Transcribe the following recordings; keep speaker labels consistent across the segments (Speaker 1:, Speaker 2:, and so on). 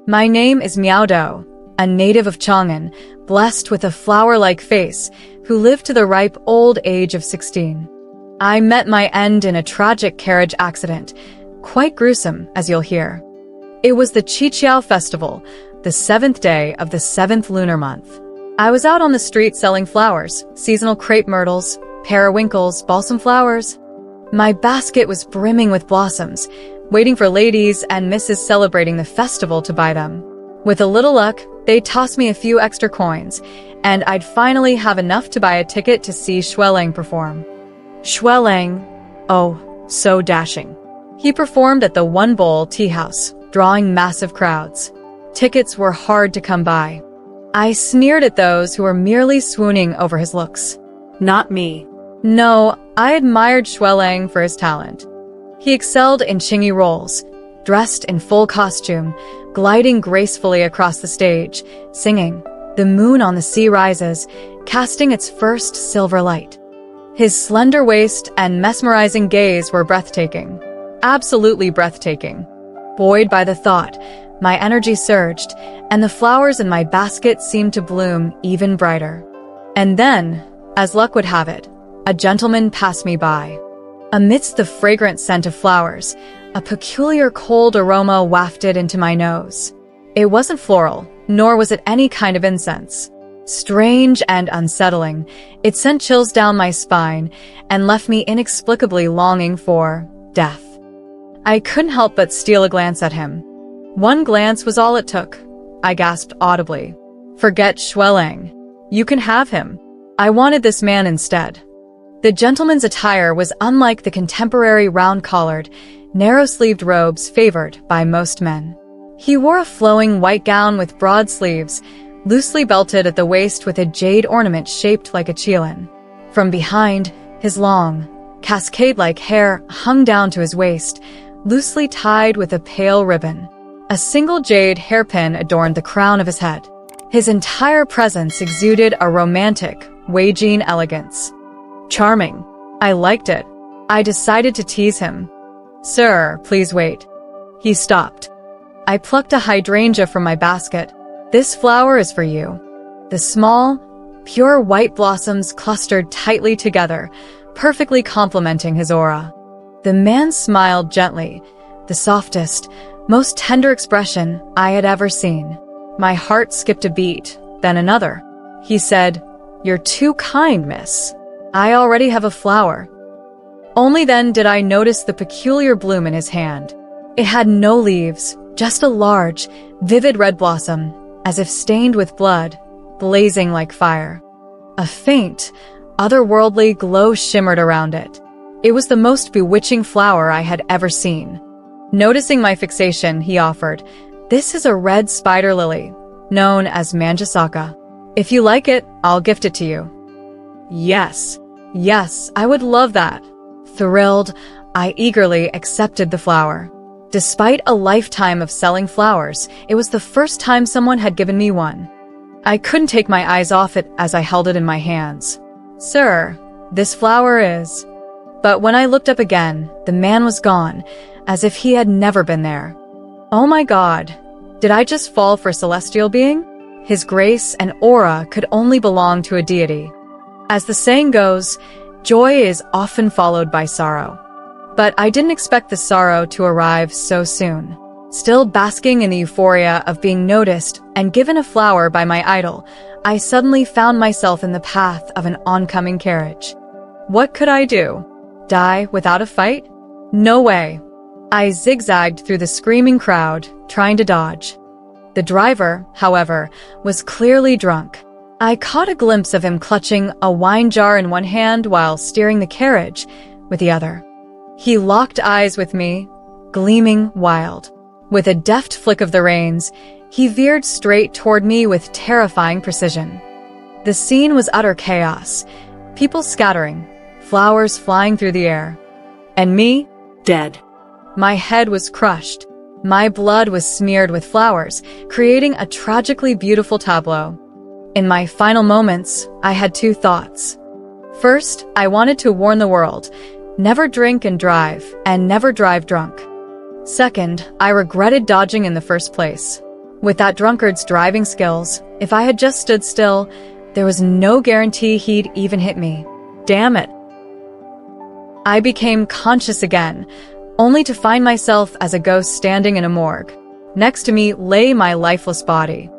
Speaker 1: My name is Miaodou, a native of Chang'an, blessed with a flower-like face, who lived to the ripe old age of 16. I met my end in a tragic carriage accident, quite gruesome, as you'll hear. It was the Qiqiao festival, the 7th day of the 7th lunar month. I was out on the street selling flowers, seasonal crepe myrtles, periwinkles, balsam flowers. My basket was brimming with blossoms, waiting for ladies and misses celebrating the festival to buy them. With a little luck, they tossed me a few extra coins, and I'd finally have enough to buy a ticket to see Xuelang perform. Xuelang, oh, so dashing. He performed at the One Bowl Tea House, drawing massive crowds. Tickets were hard to come by. I sneered at those who were merely swooning over his looks.
Speaker 2: Not me.
Speaker 1: No, I admired Xuelang for his talent. He excelled in Qingyi roles, dressed in full costume, gliding gracefully across the stage, singing, "The moon on the sea rises," casting its first silver light. His slender waist and mesmerizing gaze were breathtaking. Absolutely breathtaking. Buoyed by the thought, my energy surged, and the flowers in my basket seemed to bloom even brighter. And then, as luck would have it, a gentleman passed me by. Amidst the fragrant scent of flowers, a peculiar cold aroma wafted into my nose. It wasn't floral, nor was it any kind of incense. Strange and unsettling, it sent chills down my spine and left me inexplicably longing for death. I couldn't help but steal a glance at him. One glance was all it took. I gasped audibly. "Forget Xuelang. You can have him. I wanted this man instead." The gentleman's attire was unlike the contemporary round-collared, narrow-sleeved robes favored by most men. He wore a flowing white gown with broad sleeves, loosely belted at the waist with a jade ornament shaped like a qilin. From behind, his long, cascade-like hair hung down to his waist, loosely tied with a pale ribbon. A single jade hairpin adorned the crown of his head. His entire presence exuded a romantic, Weijin elegance. Charming. I liked it. I decided to tease him. "Sir, please wait." He stopped. I plucked a hydrangea from my basket. "This flower is for you." The small, pure white blossoms clustered tightly together, perfectly complementing his aura. The man smiled gently, the softest, most tender expression I had ever seen. My heart skipped a beat, then another. He said, "You're too kind, miss. I already have a flower." Only then did I notice the peculiar bloom in his hand. It had no leaves, just a large, vivid red blossom, as if stained with blood, blazing like fire. A faint, otherworldly glow shimmered around it. It was the most bewitching flower I had ever seen. Noticing my fixation, he offered, "This is a red spider lily, known as manjasaka. If you like it, I'll gift it to you." Yes, I would love that. Thrilled, I eagerly accepted the flower. Despite a lifetime of selling flowers, it was the first time someone had given me one. I couldn't take my eyes off it as I held it in my hands. "Sir, this flower is..." But when I looked up again, the man was gone, as if he had never been there. Oh my God, did I just fall for a celestial being? His grace and aura could only belong to a deity. As the saying goes, joy is often followed by sorrow. But I didn't expect the sorrow to arrive so soon. Still basking in the euphoria of being noticed and given a flower by my idol, I suddenly found myself in the path of an oncoming carriage. What could I do? Die without a fight? No way. I zigzagged through the screaming crowd, trying to dodge. The driver, however, was clearly drunk. I caught a glimpse of him clutching a wine jar in one hand while steering the carriage with the other. He locked eyes with me, gleaming wild. With a deft flick of the reins, he veered straight toward me with terrifying precision. The scene was utter chaos, people scattering, flowers flying through the air. And me?
Speaker 2: Dead.
Speaker 1: My head was crushed. My blood was smeared with flowers, creating a tragically beautiful tableau. In my final moments, I had two thoughts. First, I wanted to warn the world, never drink and drive, and never drive drunk. Second, I regretted dodging in the first place. With that drunkard's driving skills, if I had just stood still, there was no guarantee he'd even hit me. Damn it. I became conscious again, only to find myself as a ghost standing in a morgue. Next to me lay my lifeless body.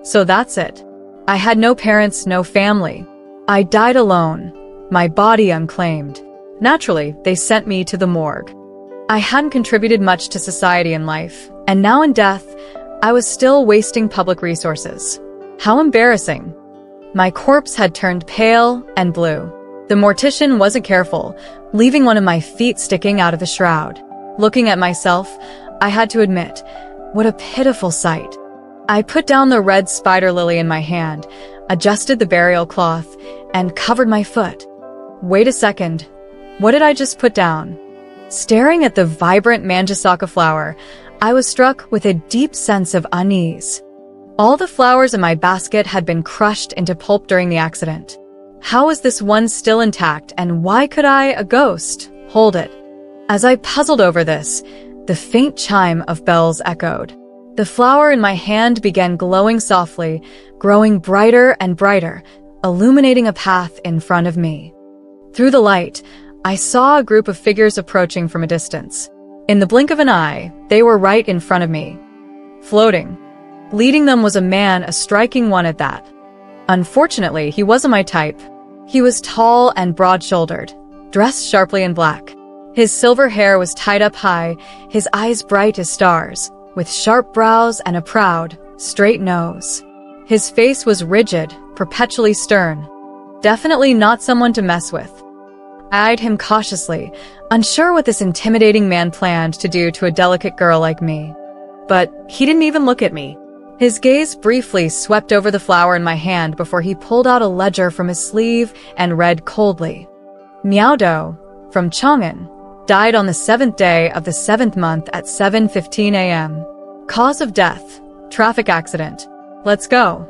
Speaker 1: So that's it. I had no parents, no family. I died alone, my body unclaimed. Naturally, they sent me to the morgue. I hadn't contributed much to society in life, and now in death, I was still wasting public resources. How embarrassing. My corpse had turned pale and blue. The mortician wasn't careful, leaving one of my feet sticking out of the shroud. Looking at myself, I had to admit, what a pitiful sight. I put down the red spider lily in my hand, adjusted the burial cloth, and covered my foot. Wait a second. What did I just put down? Staring at the vibrant manjasaka flower, I was struck with a deep sense of unease. All the flowers in my basket had been crushed into pulp during the accident. How was this one still intact, and why could I, a ghost, hold it? As I puzzled over this, the faint chime of bells echoed. The flower in my hand began glowing softly, growing brighter and brighter, illuminating a path in front of me. Through the light, I saw a group of figures approaching from a distance. In the blink of an eye, they were right in front of me. Floating. Leading them was a man, a striking one at that. Unfortunately, he wasn't my type. He was tall and broad-shouldered, dressed sharply in black. His silver hair was tied up high, his eyes bright as stars, with sharp brows and a proud, straight nose. His face was rigid, perpetually stern. Definitely not someone to mess with. I eyed him cautiously, unsure what this intimidating man planned to do to a delicate girl like me. But he didn't even look at me. His gaze briefly swept over the flower in my hand before he pulled out a ledger from his sleeve and read coldly. Miaodo, from Chang'an, died on the 7th day of the 7th month at 7:15 a.m. Cause of death, traffic accident. Let's go.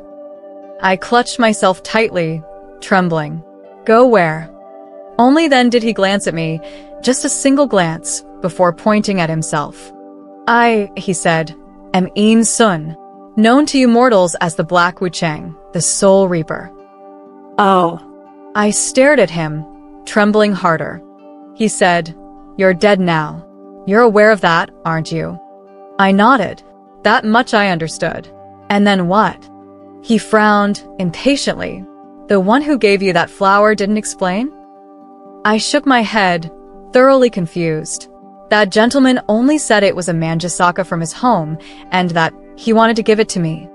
Speaker 1: I clutched myself tightly, trembling. Go where? Only then did he glance at me, just a single glance, before pointing at himself. I, he said, am Yin Sun, known to you mortals as the Black Wuchang, the Soul Reaper. Oh. I stared at him, trembling harder. He said, you're dead now. You're aware of that, aren't you? I nodded. That much I understood. And then what? He frowned, impatiently. The one who gave you that flower didn't explain? I shook my head, thoroughly confused. That gentleman only said it was a manjasaka from his home, and that he wanted to give it to me.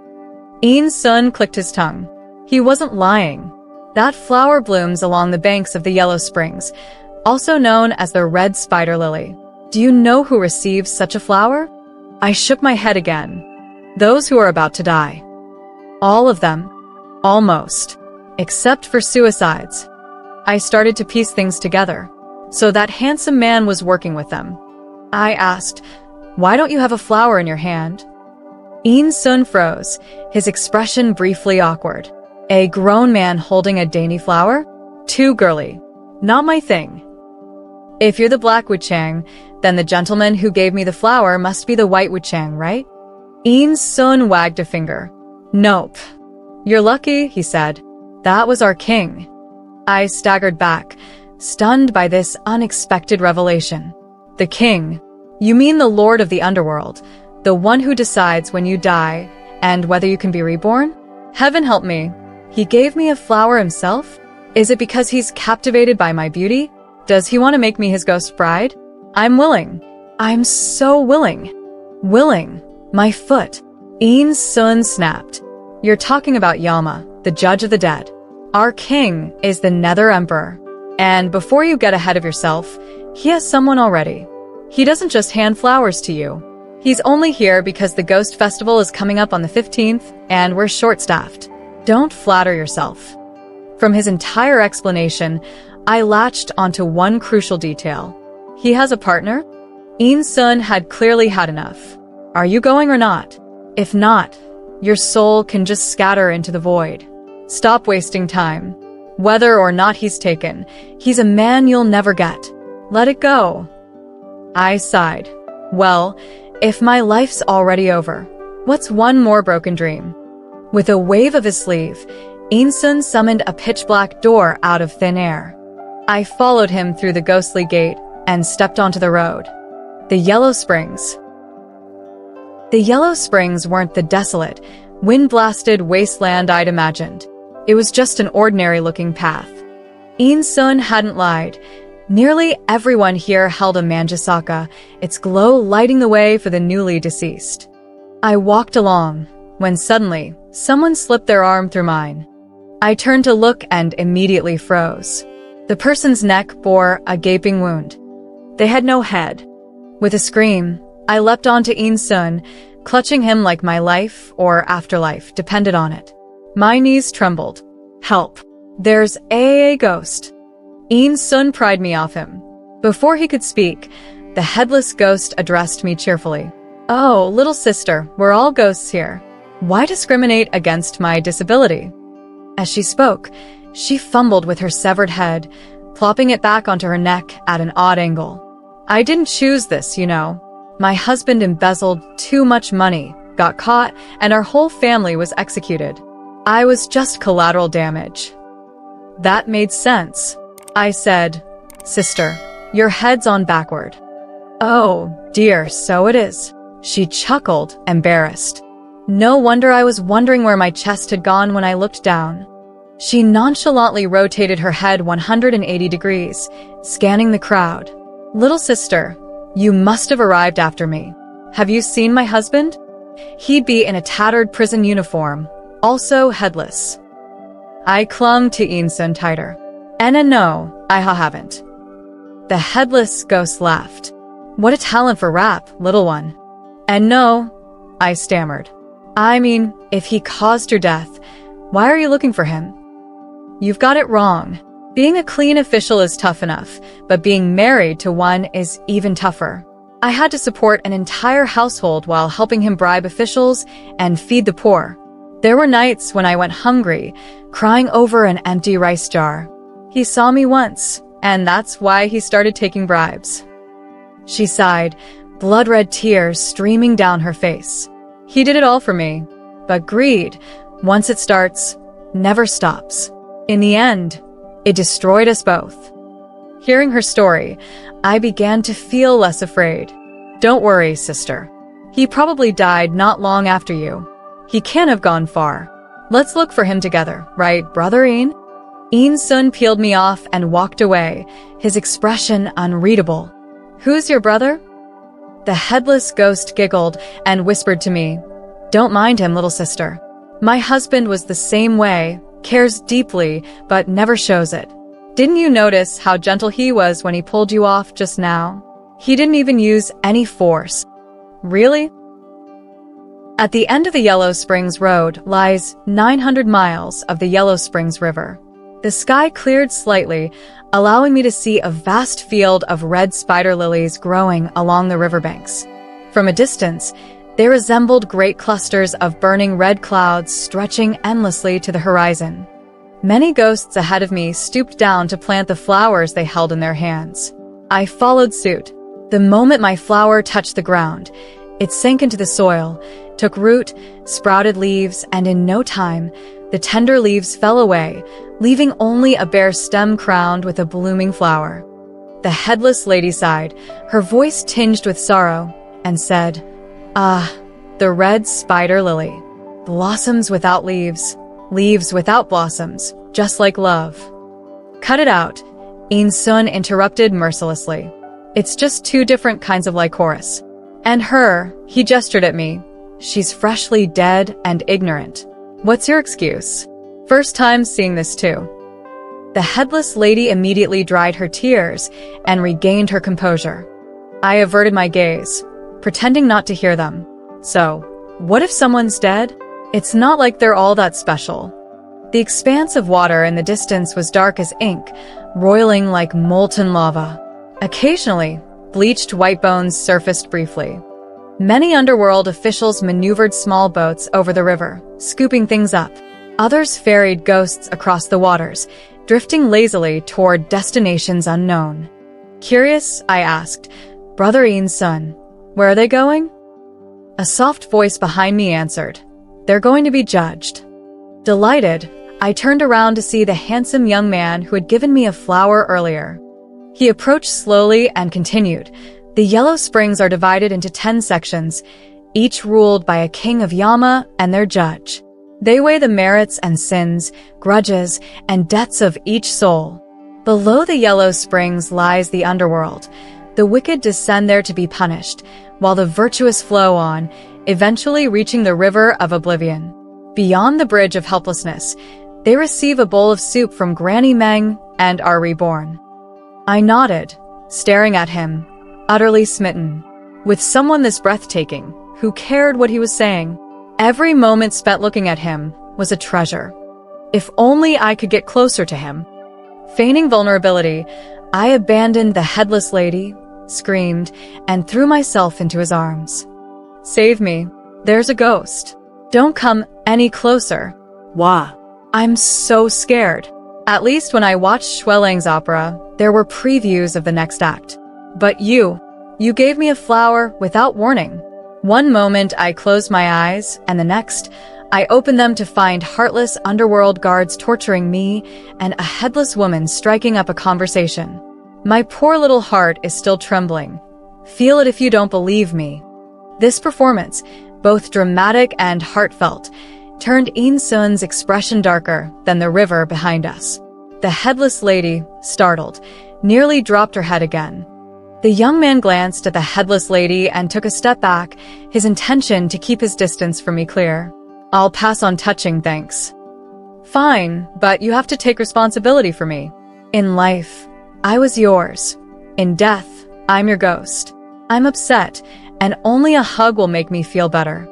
Speaker 1: Yin Sun clicked his tongue. He wasn't lying. That flower blooms along the banks of the Yellow Springs, also known as the red spider lily. Do you know who receives such a flower? I shook my head again. Those who are about to die. All of them. Almost. Except for suicides. I started to piece things together. So that handsome man was working with them. I asked, why don't you have a flower in your hand? Yin Sun froze, his expression briefly awkward. A grown man holding a dainty flower? Too girly. Not my thing. If you're the Black Wuchang, then the gentleman who gave me the flower must be the White Wuchang, right? Yin Sun wagged a finger. Nope. You're lucky, he said. That was our king. I staggered back, stunned by this unexpected revelation. The king? You mean the lord of the Underworld, the one who decides when you die and whether you can be reborn? Heaven help me. He gave me a flower himself? Is it because he's captivated by my beauty? Does he want to make me his ghost bride? I'm willing. I'm so willing. Willing. My foot. Yin Sun snapped. You're talking about Yama, the judge of the dead. Our king is the Nether Emperor. And before you get ahead of yourself, he has someone already. He doesn't just hand flowers to you. He's only here because the Ghost Festival is coming up on the 15th, and we're short-staffed. Don't flatter yourself. From his entire explanation, I latched onto one crucial detail. He has a partner? Yin Sun had clearly had enough. Are you going or not? If not, your soul can just scatter into the void. Stop wasting time. Whether or not he's taken, he's a man you'll never get. Let it go. I sighed. Well, if my life's already over, What's one more broken dream? With a wave of his sleeve, Sun summoned a pitch-black door out of thin air. I followed him through the ghostly gate and stepped onto the road. The Yellow Springs. The Yellow Springs weren't the desolate, wind-blasted wasteland I'd imagined. It was just an ordinary-looking path. Sun hadn't lied. Nearly everyone here held a manjasaka, its glow lighting the way for the newly deceased. I walked along, when suddenly, someone slipped their arm through mine. I turned to look and immediately froze. The person's neck bore a gaping wound. They had no head. With a scream, I leapt onto Sun, clutching him like my life or afterlife depended on it. My knees trembled. Help! There's a ghost. Sun pried me off him. Before he could speak, the headless ghost addressed me cheerfully. Oh, little sister, we're all ghosts here. Why discriminate against my disability? As she spoke, she fumbled with her severed head, plopping it back onto her neck at an odd angle. I didn't choose this, you know. My husband embezzled too much money, got caught, and our whole family was executed. I was just collateral damage. That made sense. I said, Sister, your head's on backward. Oh, dear, so it is. She chuckled, embarrassed. No wonder I was wondering where my chest had gone when I looked down. She nonchalantly rotated her head 180 degrees, scanning the crowd. Little sister, you must have arrived after me. Have you seen my husband? He'd be in a tattered prison uniform, also headless. I clung to Sun tighter. No, I haven't. The headless ghost laughed. What a talent for rap, little one. No, I stammered. I mean, if he caused your death, why are you looking for him? You've got it wrong. Being a clean official is tough enough, but being married to one is even tougher. I had to support an entire household while helping him bribe officials and feed the poor. There were nights when I went hungry, crying over an empty rice jar. He saw me once, and that's why he started taking bribes. She sighed, blood-red tears streaming down her face. He did it all for me, but greed, once it starts, never stops. In the end, it destroyed us both. Hearing her story, I began to feel less afraid. Don't worry, sister. He probably died not long after you. He can't have gone far. Let's look for him together, right, brother Sun peeled me off and walked away, his expression unreadable. Who's your brother? The headless ghost giggled and whispered to me, Don't mind him, little sister. My husband was the same way, cares deeply, but never shows it. Didn't you notice how gentle he was when he pulled you off just now? He didn't even use any force. Really? At the end of the Yellow Springs Road lies 900 miles of the Yellow Springs River. The sky cleared slightly, allowing me to see a vast field of red spider lilies growing along the riverbanks. From a distance, they resembled great clusters of burning red clouds stretching endlessly to the horizon. Many ghosts ahead of me stooped down to plant the flowers they held in their hands. I followed suit. The moment my flower touched the ground, it sank into the soil, took root, sprouted leaves, and in no time, the tender leaves fell away, leaving only a bare stem crowned with a blooming flower. The headless lady sighed, her voice tinged with sorrow, and said, Ah, the red spider lily. Blossoms without leaves, leaves without blossoms, just like love. Cut it out, Sun interrupted mercilessly. It's just two different kinds of Lycoris. And her, he gestured at me. She's freshly dead and ignorant. What's your excuse? First time seeing this too. The headless lady immediately dried her tears and regained her composure. I averted my gaze, pretending not to hear them. So, what if someone's dead? It's not like they're all that special. The expanse of water in the distance was dark as ink, roiling like molten lava. Occasionally, bleached white bones surfaced briefly. Many Underworld officials maneuvered small boats over the river, scooping things up. Others ferried ghosts across the waters, drifting lazily toward destinations unknown. Curious, I asked, Brother Sun, where are they going? A soft voice behind me answered, "They're going to be judged." Delighted, I turned around to see the handsome young man who had given me a flower earlier. He approached slowly and continued, "The Yellow Springs are divided into 10 sections, each ruled by a king of Yama and their judge. They weigh the merits and sins, grudges, and debts of each soul. Below the Yellow Springs lies the Underworld. The wicked descend there to be punished, while the virtuous flow on, eventually reaching the river of oblivion. Beyond the bridge of helplessness, they receive a bowl of soup from Granny Meng and are reborn." I nodded, staring at him, utterly smitten. With someone this breathtaking, who cared what he was saying, every moment spent looking at him was a treasure. If only I could get closer to him. Feigning vulnerability, I abandoned the headless lady, screamed, and threw myself into his arms. "Save me. There's a ghost. Don't come any closer." Wah. I'm so scared. At least when I watched Xuelang's opera, there were previews of the next act. But you gave me a flower without warning. One moment I closed my eyes, and the next, I opened them to find heartless underworld guards torturing me and a headless woman striking up a conversation. My poor little heart is still trembling. Feel it if you don't believe me. This performance, both dramatic and heartfelt, turned In-sun's expression darker than the river behind us. The headless lady, startled, nearly dropped her head again. The young man glanced at the headless lady and took a step back, his intention to keep his distance from me clear. "I'll pass on touching, thanks." "Fine, but you have to take responsibility for me. In life, I was yours. In death, I'm your ghost. I'm upset, and only a hug will make me feel better."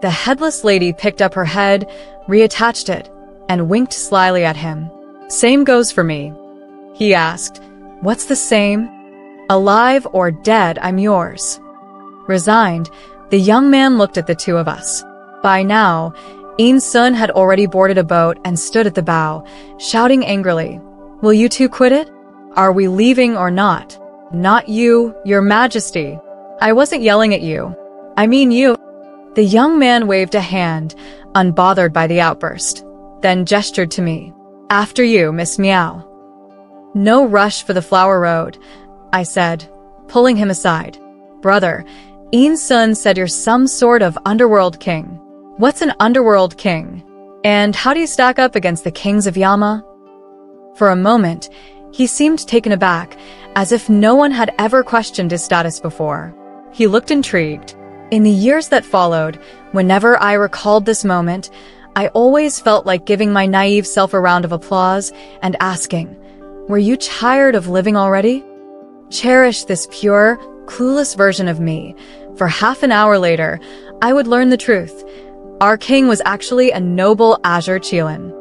Speaker 1: The headless lady picked up her head, reattached it, and winked slyly at him. "Same goes for me." He asked, "What's the same?" "Alive or dead, I'm yours." Resigned, the young man looked at the two of us. By now, In-sun had already boarded a boat and stood at the bow, shouting angrily, "Will you two quit it? Are we leaving or not?" "Not you, your majesty. I wasn't yelling at you. I mean you." The young man waved a hand, unbothered by the outburst, then gestured to me. "After you, Miss Meow." "No rush for the flower road," I said, pulling him aside. "Brother, In-sun said you're some sort of underworld king." "What's an underworld king? And how do you stack up against the kings of Yama?" For a moment, he seemed taken aback, as if no one had ever questioned his status before. He looked intrigued. In the years that followed, whenever I recalled this moment, I always felt like giving my naive self a round of applause and asking, "Were you tired of living already?" Cherish this pure, clueless version of me. For half an hour later, I would learn the truth. Our king was actually a noble azure Qilin.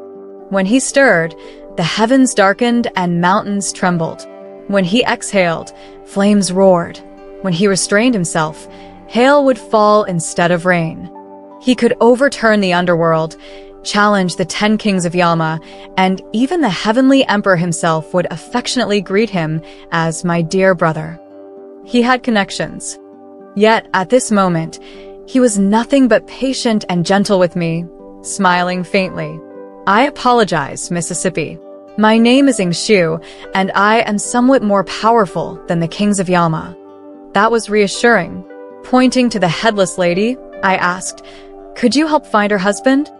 Speaker 1: When he stirred, the heavens darkened and mountains trembled. When he exhaled, flames roared. When he restrained himself, hail would fall instead of rain. He could overturn the underworld, challenge the 10 kings of Yama, and even the heavenly emperor himself would affectionately greet him as my dear brother. He had connections. Yet, at this moment, he was nothing but patient and gentle with me, smiling faintly. "I apologize, Mississippi. My name is Shu, and I am somewhat more powerful than the kings of Yama." That was reassuring. Pointing to the headless lady, I asked, "Could you help find her husband?"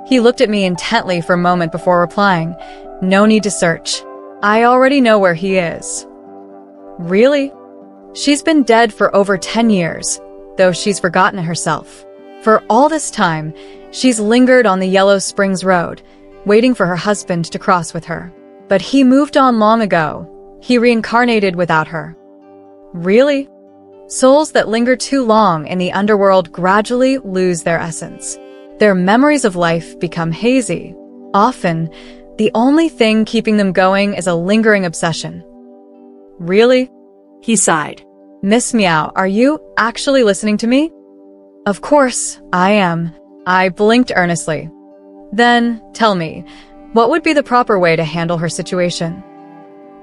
Speaker 1: He looked at me intently for a moment before replying, "No need to search. I already know where he is." "Really?" "She's been dead for over 10 years, though she's forgotten herself. For all this time, she's lingered on the Yellow Springs Road, waiting for her husband to cross with her. But he moved on long ago. He reincarnated without her." "Really?" Souls that linger too long in the underworld gradually lose their essence. Their memories of life become hazy. Often, the only thing keeping them going is a lingering obsession. "Really?" He sighed. "Miss Meow, are you actually listening to me?" "Of course, I am." I blinked earnestly. "Then, tell me, what would be the proper way to handle her situation?"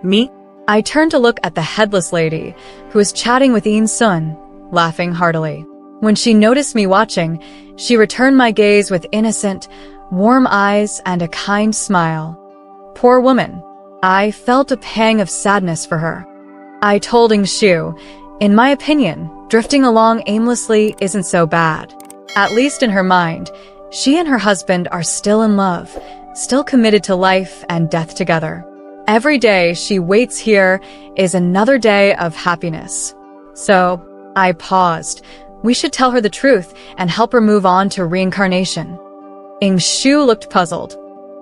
Speaker 1: "Me?" I turned to look at the headless lady, who was chatting with In-sun, laughing heartily. When she noticed me watching, she returned my gaze with innocent, warm eyes and a kind smile. Poor woman. I felt a pang of sadness for her. I told Shu, in my opinion, drifting along aimlessly isn't so bad. At least in her mind, she and her husband are still in love, still committed to life and death together. Every day she waits here is another day of happiness. So, I paused. We should tell her the truth and help her move on to reincarnation. Shu looked puzzled.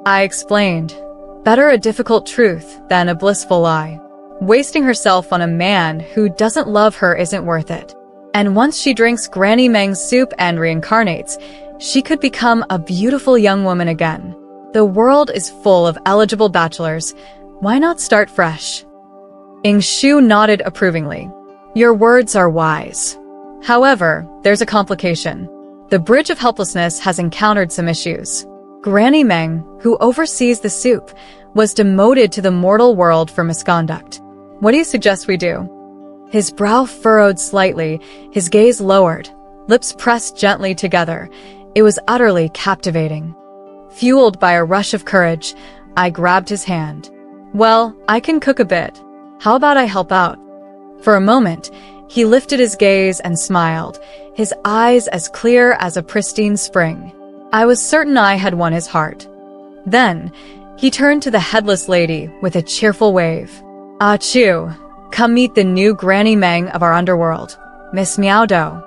Speaker 1: I explained, better a difficult truth than a blissful lie. Wasting herself on a man who doesn't love her isn't worth it. And once she drinks Granny Meng's soup and reincarnates, she could become a beautiful young woman again. The world is full of eligible bachelors. Why not start fresh? Shu nodded approvingly. Your words are wise. However, there's a complication. The Bridge of Helplessness has encountered some issues. Granny Meng, who oversees the soup, was demoted to the mortal world for misconduct. What do you suggest we do? His brow furrowed slightly, his gaze lowered, lips pressed gently together. It was utterly captivating. Fueled by a rush of courage, I grabbed his hand. Well, I can cook a bit. How about I help out? For a moment, he lifted his gaze and smiled, his eyes as clear as a pristine spring. I was certain I had won his heart. Then, he turned to the headless lady with a cheerful wave. Ah Chu, come meet the new Granny Meng of our underworld, Miss Miaodo.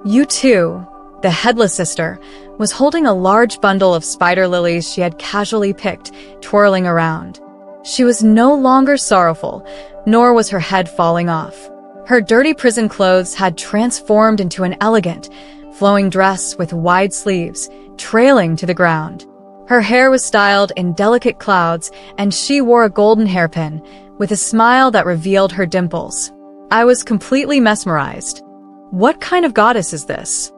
Speaker 1: You too, the headless sister, was holding a large bundle of spider lilies she had casually picked, twirling around. She was no longer sorrowful, nor was her head falling off. Her dirty prison clothes had transformed into an elegant, flowing dress with wide sleeves, trailing to the ground. Her hair was styled in delicate clouds, and she wore a golden hairpin, with a smile that revealed her dimples. I was completely mesmerized. What kind of goddess is this?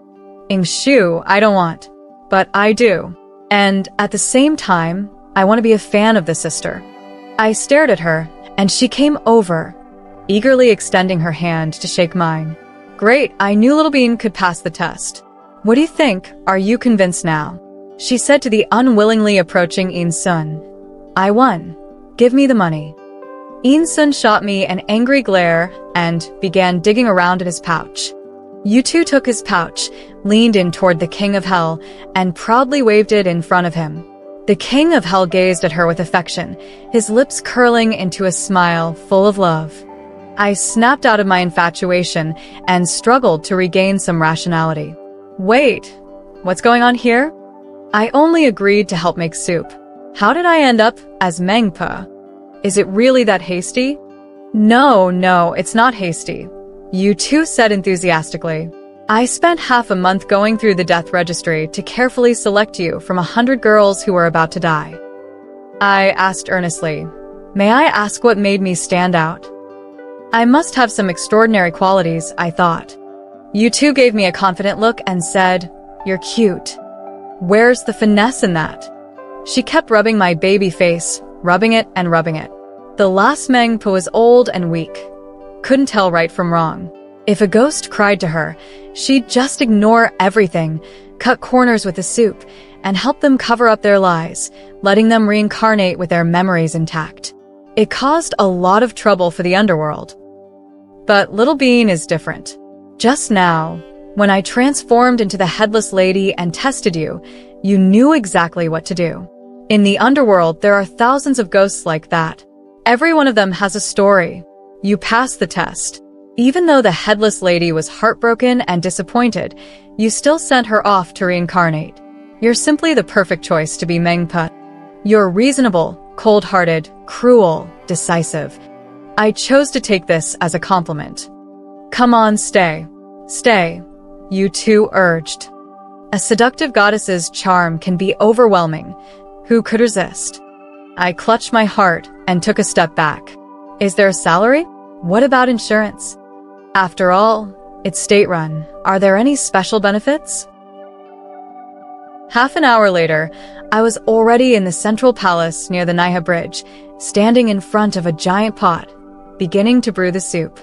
Speaker 1: Shu, I don't want. But I do. And at the same time, I want to be a fan of the sister. I stared at her, and she came over, eagerly extending her hand to shake mine. Great, I knew Little Bean could pass the test. What do you think? Are you convinced now? She said to the unwillingly approaching In-sun. I won. Give me the money. In-sun shot me an angry glare and began digging around in his pouch. Yu-tu took his pouch, leaned in toward the King of Hell, and proudly waved it in front of him. The King of Hell gazed at her with affection, his lips curling into a smile full of love. I snapped out of my infatuation and struggled to regain some rationality. Wait, what's going on here? I only agreed to help make soup. How did I end up as Mengpo? Is it really that hasty? No, it's not hasty. Yu-tu said enthusiastically. I spent half a month going through the death registry to carefully select you from 100 girls who were about to die. I asked earnestly, may I ask what made me stand out? I must have some extraordinary qualities, I thought. Yu-tu gave me a confident look and said, you're cute. Where's the finesse in that? She kept rubbing my baby face, rubbing it and rubbing it. The last Mengpo was old and weak. Couldn't tell right from wrong. If a ghost cried to her, she'd just ignore everything, cut corners with the soup, and help them cover up their lies, letting them reincarnate with their memories intact. It caused a lot of trouble for the underworld. But Little Bean is different. Just now, when I transformed into the headless lady and tested you, you knew exactly what to do. In the underworld, there are thousands of ghosts like that. Every one of them has a story. You passed the test. Even though the headless lady was heartbroken and disappointed, you still sent her off to reincarnate. You're simply the perfect choice to be Mengpo. You're reasonable, cold-hearted, cruel, decisive. I chose to take this as a compliment. Come on, stay. Stay, Yu-tu urged. A seductive goddess's charm can be overwhelming. Who could resist? I clutched my heart and took a step back. Is there a salary? What about insurance? After all, it's state-run. Are there any special benefits? Half an hour later, I was already in the central palace near the Naiha Bridge, standing in front of a giant pot, beginning to brew the soup.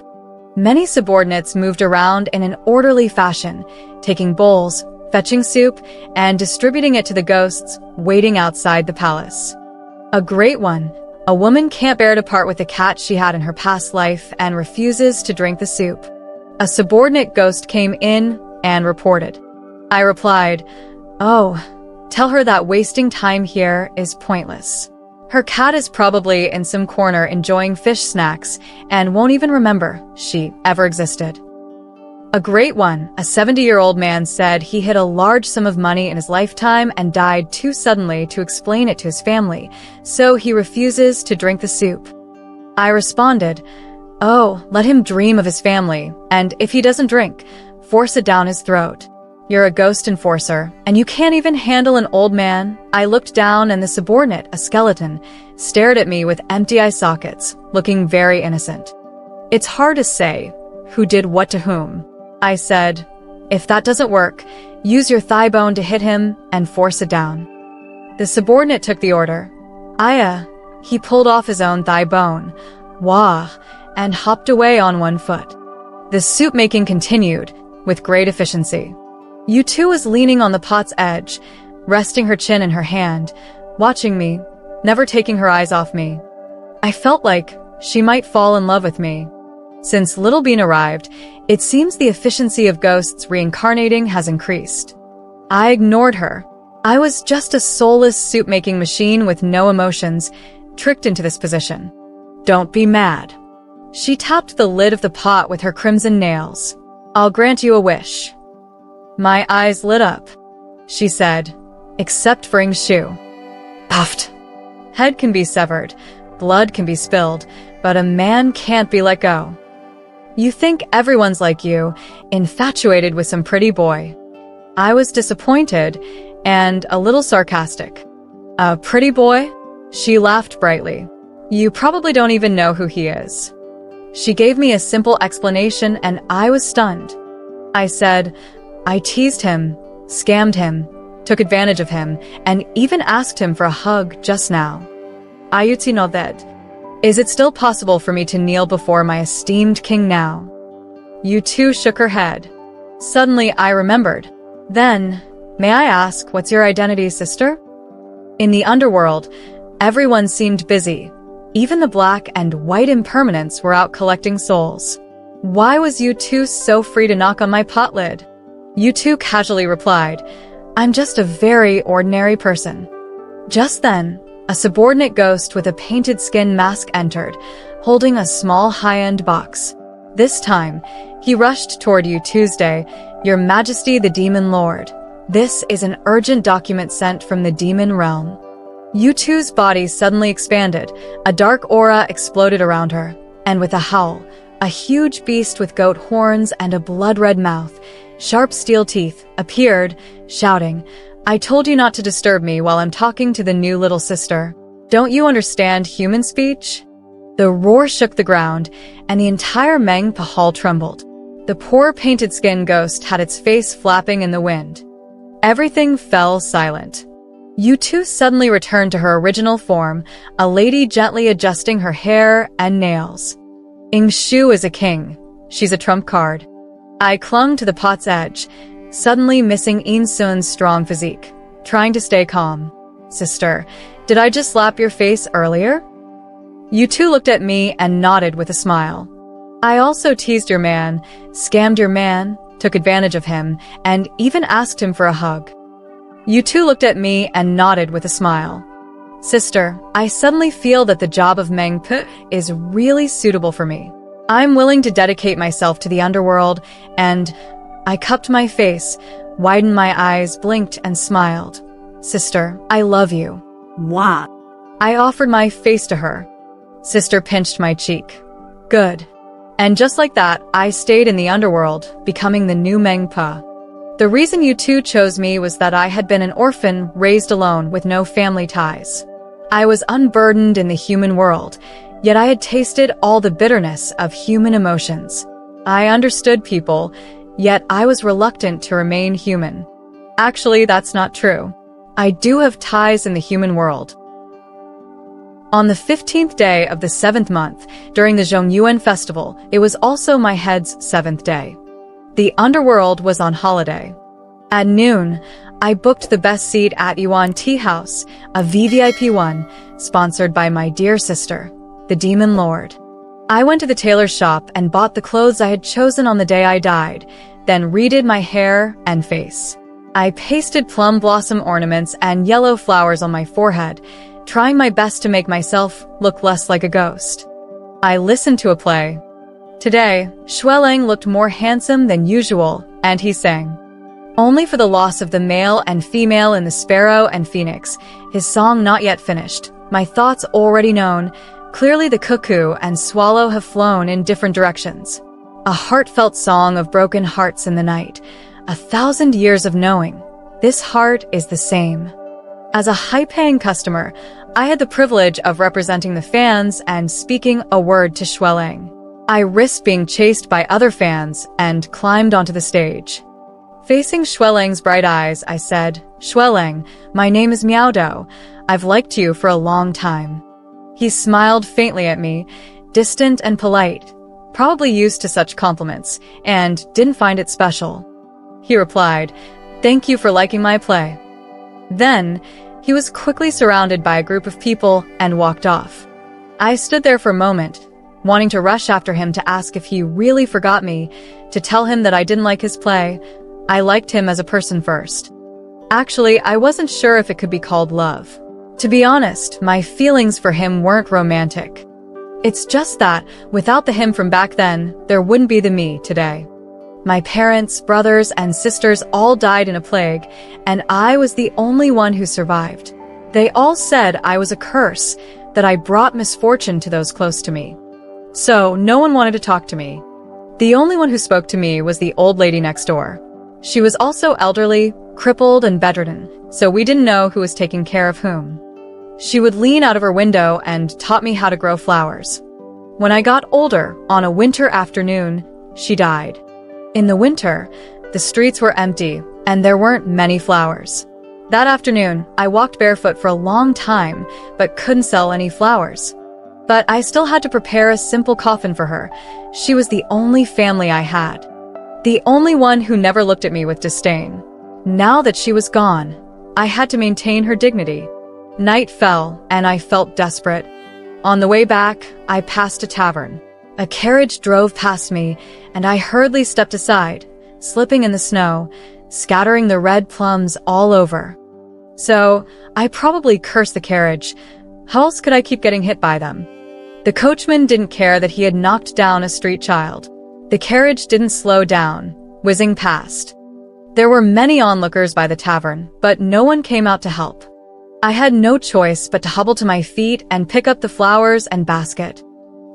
Speaker 1: Many subordinates moved around in an orderly fashion, taking bowls, fetching soup, and distributing it to the ghosts waiting outside the palace. A great one. A woman can't bear to part with the cat she had in her past life and refuses to drink the soup. A subordinate ghost came in and reported. I replied, "Oh, tell her that wasting time here is pointless. Her cat is probably in some corner enjoying fish snacks and won't even remember she ever existed." A great one. A 70-year-old man said he hid a large sum of money in his lifetime and died too suddenly to explain it to his family, so he refuses to drink the soup. I responded, "Oh, let him dream of his family, and if he doesn't drink, force it down his throat. You're a ghost enforcer, and you can't even handle an old man." I looked down and the subordinate, a skeleton, stared at me with empty eye sockets, looking very innocent. It's hard to say who did what to whom. I said, "If that doesn't work, use your thigh bone to hit him and force it down." The subordinate took the order. He pulled off his own thigh bone, wah, and hopped away on one foot. The soup making continued with great efficiency. U2 was leaning on the pot's edge, resting her chin in her hand, watching me, never taking her eyes off me. I felt like she might fall in love with me. Since Little Bean arrived, it seems the efficiency of ghosts reincarnating has increased. I ignored her. I was just a soulless soup-making machine with no emotions, tricked into this position. "Don't be mad." She tapped the lid of the pot with her crimson nails. "I'll grant you a wish." My eyes lit up. She said, "Except for Shu." Puffed. Head can be severed, blood can be spilled, but a man can't be let go. You think everyone's like you, infatuated with some pretty boy. I was disappointed and a little sarcastic. "A pretty boy?" She laughed brightly. "You probably don't even know who he is." She gave me a simple explanation and I was stunned. I said, "I teased him, scammed him, took advantage of him, and even asked him for a hug just now. Ayuti no that. Is it still possible for me to kneel before my esteemed king now?" U2 shook her head. Suddenly I remembered. "Then, may I ask, what's your identity, sister?" In the Underworld, everyone seemed busy. Even the black and white impermanents were out collecting souls. Why was U2 so free to knock on my pot lid? U2 casually replied, "I'm just a very ordinary person." Just then, a subordinate ghost with a painted skin mask entered, holding a small high-end box. This time, he rushed toward you Tuesday, "Your Majesty the Demon Lord. This is an urgent document sent from the demon realm." U2's body suddenly expanded, a dark aura exploded around her, and with a howl, a huge beast with goat horns and a blood-red mouth, sharp steel teeth, appeared, shouting, "I told you not to disturb me while I'm talking to the new little sister. Don't you understand human speech?" The roar shook the ground, and the entire Mengpo hall trembled. The poor painted skin ghost had its face flapping in the wind. Everything fell silent. U2 suddenly returned to her original form, a lady gently adjusting her hair and nails. Shu is a king. She's a trump card. I clung to the pot's edge, suddenly missing Sun's strong physique, trying to stay calm. "Sister, did I just slap your face earlier?" U2 looked at me and nodded with a smile. "I also teased your man, scammed your man, took advantage of him, and even asked him for a hug." U2 looked at me and nodded with a smile. "Sister, I suddenly feel that the job of Mengpo is really suitable for me. I'm willing to dedicate myself to the Underworld, and..." I cupped my face, widened my eyes, blinked, and smiled. "Sister, I love you."
Speaker 2: What?
Speaker 1: I offered my face to her. Sister pinched my cheek. "Good." And just like that, I stayed in the Underworld, becoming the new Mengpo. The reason U2 chose me was that I had been an orphan raised alone with no family ties. I was unburdened in the human world, yet I had tasted all the bitterness of human emotions. I understood people, yet I was reluctant to remain human. Actually, that's not true. I do have ties in the human world. On the 15th day of the 7th month, during the Zhongyuan festival, it was also my head's 7th day. The Underworld was on holiday. At noon, I booked the best seat at Yuan Tea House, a VVIP one, sponsored by my dear sister, the Demon Lord. I went to the tailor's shop and bought the clothes I had chosen on the day I died, then redid my hair and face. I pasted plum blossom ornaments and yellow flowers on my forehead, trying my best to make myself look less like a ghost. I listened to a play. Today, Xueling looked more handsome than usual, and he sang. Only for the loss of the male and female in the sparrow and phoenix, his song not yet finished, my thoughts already known, clearly the cuckoo and swallow have flown in different directions. A heartfelt song of broken hearts in the night, 1,000 years of knowing. This heart is the same. As a high-paying customer, I had the privilege of representing the fans and speaking a word to Xueling. I risked being chased by other fans and climbed onto the stage. Facing Xueling's bright eyes, I said, "Xueling, my name is Miaodou. I've liked you for a long time." He smiled faintly at me, distant and polite, probably used to such compliments, and didn't find it special. He replied, "Thank you for liking my play." Then, he was quickly surrounded by a group of people and walked off. I stood there for a moment, wanting to rush after him to ask if he really forgot me, to tell him that I didn't like his play. I liked him as a person first. Actually, I wasn't sure if it could be called love. To be honest, my feelings for him weren't romantic. It's just that, without the him from back then, there wouldn't be the me today. My parents, brothers, and sisters all died in a plague, and I was the only one who survived. They all said I was a curse, that I brought misfortune to those close to me. So, no one wanted to talk to me. The only one who spoke to me was the old lady next door. She was also elderly, crippled, and bedridden, so we didn't know who was taking care of whom. She would lean out of her window and taught me how to grow flowers. When I got older, on a winter afternoon, she died. In the winter, the streets were empty, and there weren't many flowers. That afternoon, I walked barefoot for a long time, but couldn't sell any flowers. But I still had to prepare a simple coffin for her. She was the only family I had. The only one who never looked at me with disdain. Now that she was gone, I had to maintain her dignity. Night fell, and I felt desperate. On the way back, I passed a tavern. A carriage drove past me, and I hurriedly stepped aside, slipping in the snow, scattering the red plums all over. So, I probably cursed the carriage. How else could I keep getting hit by them? The coachman didn't care that he had knocked down a street child. The carriage didn't slow down, whizzing past. There were many onlookers by the tavern, but no one came out to help. I had no choice but to hobble to my feet and pick up the flowers and basket.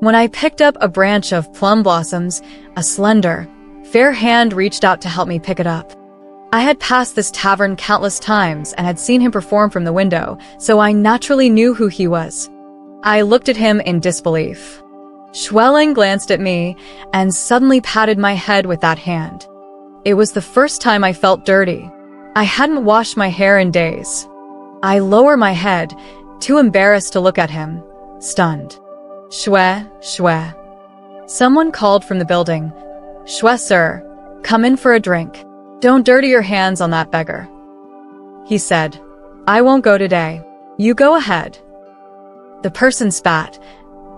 Speaker 1: When I picked up a branch of plum blossoms, a slender, fair hand reached out to help me pick it up. I had passed this tavern countless times and had seen him perform from the window, so I naturally knew who he was. I looked at him in disbelief. Xueling glanced at me and suddenly patted my head with that hand. It was the first time I felt dirty. I hadn't washed my hair in days. I lower my head, too embarrassed to look at him, stunned. "Xue, Xue." Someone called from the building. "Xue, sir, come in for a drink. Don't dirty your hands on that beggar." He said, "I won't go today. You go ahead." The person spat.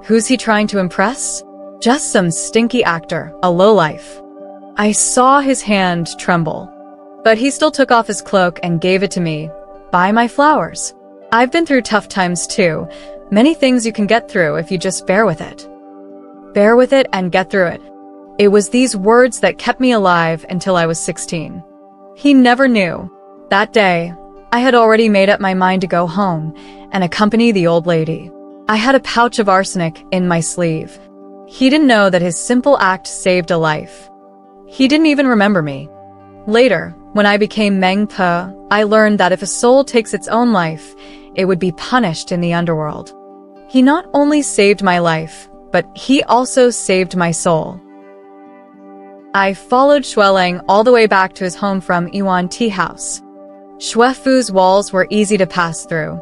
Speaker 1: Who's he trying to impress? Just some stinky actor, a lowlife. I saw his hand tremble. But he still took off his cloak and gave it to me. "Buy my flowers. I've been through tough times too. Many things you can get through if you just bear with it. Bear with it and get through it." It was these words that kept me alive until I was 16. He never knew. That day, I had already made up my mind to go home and accompany the old lady. I had a pouch of arsenic in my sleeve. He didn't know that his simple act saved a life. He didn't even remember me. Later, when I became Mengpo, I learned that if a soul takes its own life, it would be punished in the underworld. He not only saved my life, but he also saved my soul. I followed Xueling all the way back to his home from Yuan Tea House. Xuefu's walls were easy to pass through.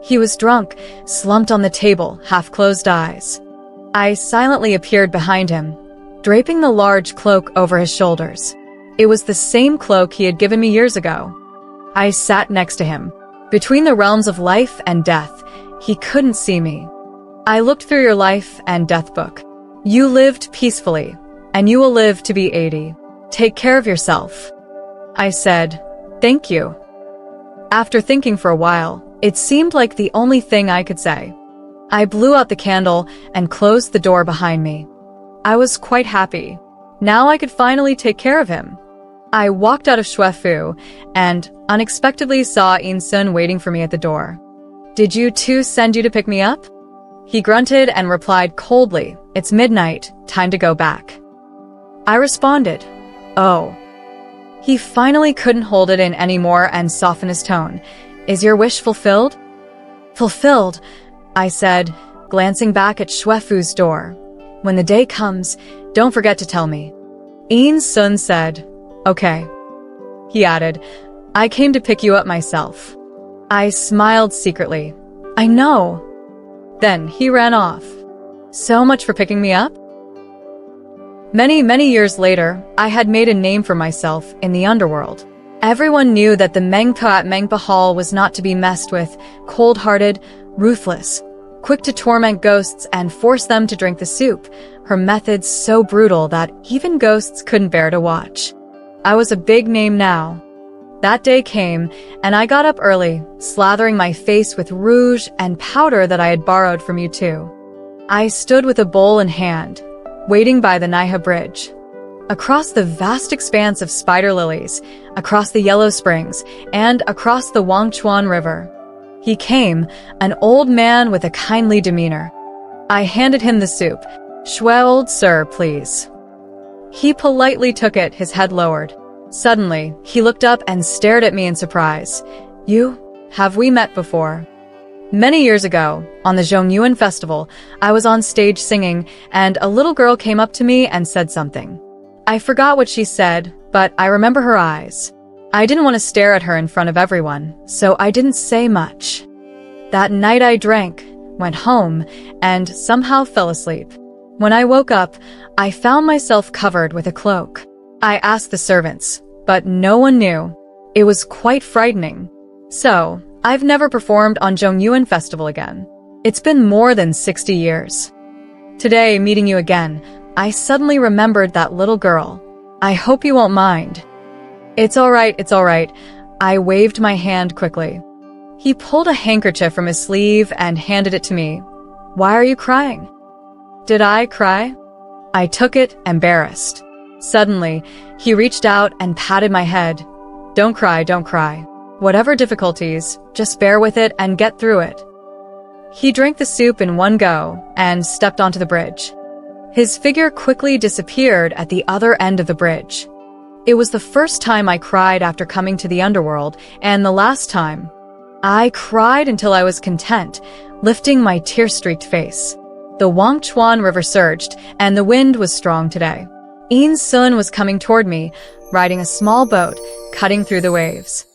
Speaker 1: He was drunk, slumped on the table, half-closed eyes. I silently appeared behind him, draping the large cloak over his shoulders. It was the same cloak he had given me years ago. I sat next to him. Between the realms of life and death, he couldn't see me. I looked through your life and death book. You lived peacefully, and you will live to be 80. Take care of yourself. I said, thank you. After thinking for a while, it seemed like the only thing I could say. I blew out the candle and closed the door behind me. I was quite happy. Now I could finally take care of him. I walked out of Xuefu and unexpectedly saw In-sun waiting for me at the door. Did you two send you to pick me up? He grunted and replied coldly, it's midnight, time to go back. I responded, oh. He finally couldn't hold it in anymore and softened his tone. Is your wish fulfilled? Fulfilled, I said, glancing back at Xuefu's door. When the day comes, don't forget to tell me. In-sun said, okay. He added, I came to pick you up myself. I smiled secretly. I know. Then he ran off. So much for picking me up? Many years later, I had made a name for myself in the Underworld. Everyone knew that the Mengpo at Mengpo Hall was not to be messed with, cold-hearted, ruthless, quick to torment ghosts and force them to drink the soup, her methods so brutal that even ghosts couldn't bear to watch. I was a big name now. That day came, and I got up early, slathering my face with rouge and powder that I had borrowed from you two. I stood with a bowl in hand, waiting by the Naiha Bridge. Across the vast expanse of spider lilies, across the yellow springs, and across the Wuchang River. He came, an old man with a kindly demeanor. I handed him the soup. Old sir, please. He politely took it, his head lowered. Suddenly, he looked up and stared at me in surprise. You? Have we met before? Many years ago, on the Zhongyuan festival, I was on stage singing, and a little girl came up to me and said something. I forgot what she said, but I remember her eyes. I didn't want to stare at her in front of everyone, so I didn't say much. That night I drank, went home, and somehow fell asleep. When I woke up, I found myself covered with a cloak. I asked the servants, but no one knew. It was quite frightening. So, I've never performed on Zhongyuan Festival again. It's been more than 60 years. Today, meeting you again, I suddenly remembered that little girl. I hope you won't mind. It's all right. I waved my hand quickly. He pulled a handkerchief from his sleeve and handed it to me. Why are you crying? Did I cry? I took it, embarrassed. Suddenly, he reached out and patted my head. Don't cry. Whatever difficulties, just bear with it and get through it. He drank the soup in one go and stepped onto the bridge. His figure quickly disappeared at the other end of the bridge. It was the first time I cried after coming to the Underworld, and the last time. I cried until I was content, lifting my tear-streaked face. The Wuchang River surged, and the wind was strong today. In-sun was coming toward me, riding a small boat, cutting through the waves.